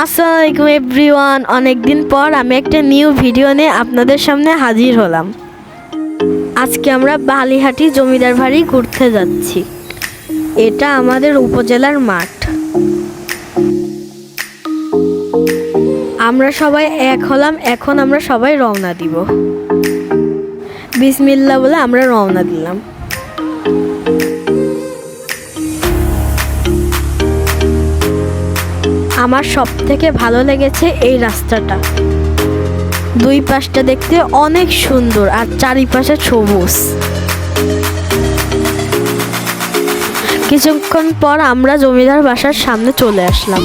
আসসালামু আলাইকুম এভরিওয়ান। অনেকদিন পর আমি একটা নিউ ভিডিও নিয়ে আপনাদের সামনে হাজির হলাম। আজকে আমরা বালিহাটি জমিদার বাড়ি ঘুরতে যাচ্ছি। এটা আমাদের উপজেলার মাঠ। আমরা সবাই এক হলাম, এখন আমরা সবাই রওনা দিব। বিসমিল্লাহ বলে আমরা রওনা দিলাম। আমার সব থেকে ভালো লেগেছে এই রাস্তাটা। দুই পাশটা দেখতে অনেক সুন্দর আর চারিপাশে সবুজ। কিছুক্ষণ পর আমরা জমিদার বাসার সামনে চলে আসলাম।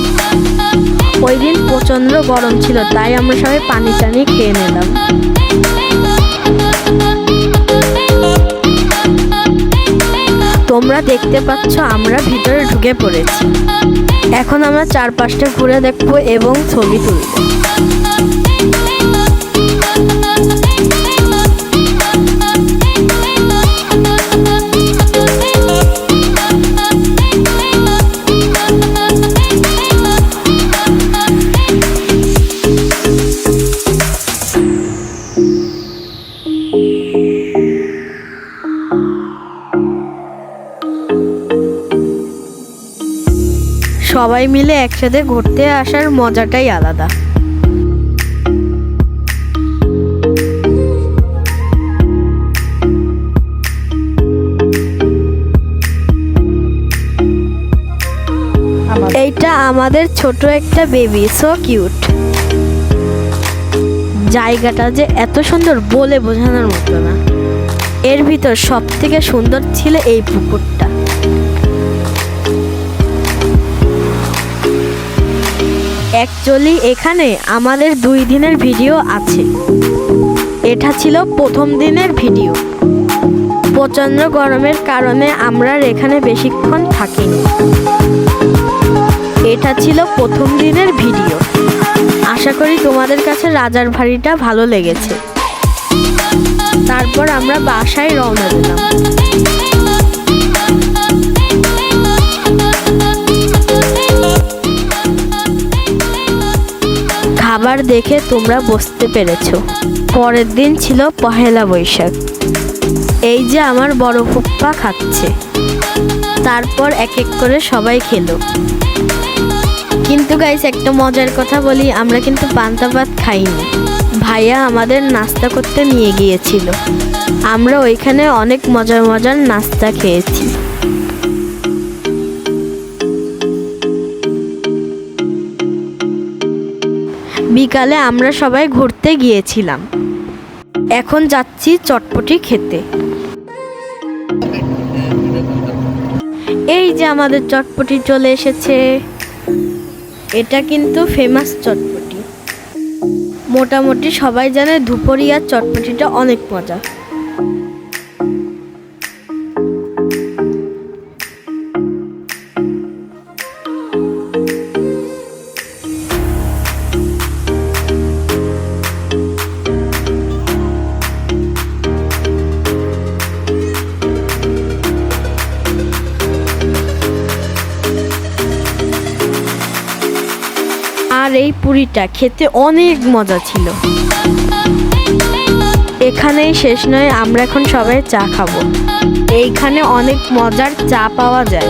ওই দিন প্রচন্ড গরম ছিল, তাই আমরা সবাই পানি টানি খেয়ে নিলাম। তোমরা দেখতে পাচ্ছ আমরা ভিতরে ঢুকে পড়েছি। এখন আমরা চারপাশটা ঘুরে দেখবো এবং ছবি তুলব। সবাই মিলে একসাথে ঘুরতে আসার মজাটাই আলাদা। এইটা আমাদের ছোট একটা বেবি, সো কিউট। জায়গাটা যে এত সুন্দর বলে বোঝানোর মতো না। এর ভিতর সব থেকে সুন্দর ছিল এই পুকুরটা। অ্যাকচুয়ালি এখানে আমাদের 2 দিনের ভিডিও আছে। এটা ছিল প্রথম দিনের ভিডিও। প্রচন্ড গরমের কারণে আমরা এখানে বেশিক্ষণ থাকিনি। এটা ছিল প্রথম দিনের ভিডিও। আশা করি তোমাদের কাছে রাজার বাড়িটা ভালো লেগেছে। তারপর আমরা বাসায় রওনা দিলাম। খাবার দেখে তোমরা বুঝতে পেরেছো, পরের দিন ছিল পহেলা বৈশাখ। এই যে আমার বড় ফুপ্পা খাচ্ছে। তারপর এক এক করে সবাই খেলো। কিন্তু গাইস, একটা মজার কথা বলি, আমরা কিন্তু পান্তা ভাত খাইনি। ভাইয়া আমাদের নাস্তা করতে নিয়ে গিয়েছিল। আমরা ওইখানে অনেক মজার মজার নাস্তা খেয়েছি। বিকালে আমরা সবাই ঘুরতে গিয়েছিলাম। এখন যাচ্ছি চটপটি খেতে। এই যে আমাদের চটপটি চলে এসেছে। এটা কিন্তু ফেমাস চটপটি। মোটামুটি সবাই জানে দুপুরিয়ার চটপটিটা অনেক মজা। আর এই পুরিটা খেতে অনেক মজা ছিল। এখানেই শেষ নয়, আমরা এখন সবাই চা খাবো। এইখানে অনেক মজার চা পাওয়া যায়।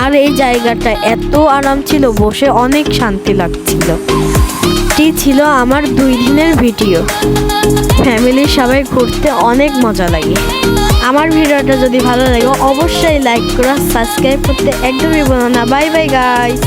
আর এই জায়গাটা এত আরাম ছিল, বসে অনেক শান্তি লাগছিল। এটি ছিল আমার 2 দিনের ভিডিও। ফ্যামিলির সবাই ঘুরতে অনেক মজা লাগে। আমার ভিডিওটা যদি ভালো লাগে অবশ্যই লাইক করে সাবস্ক্রাইব করতে একদমই ভুলো না। Bye bye guys.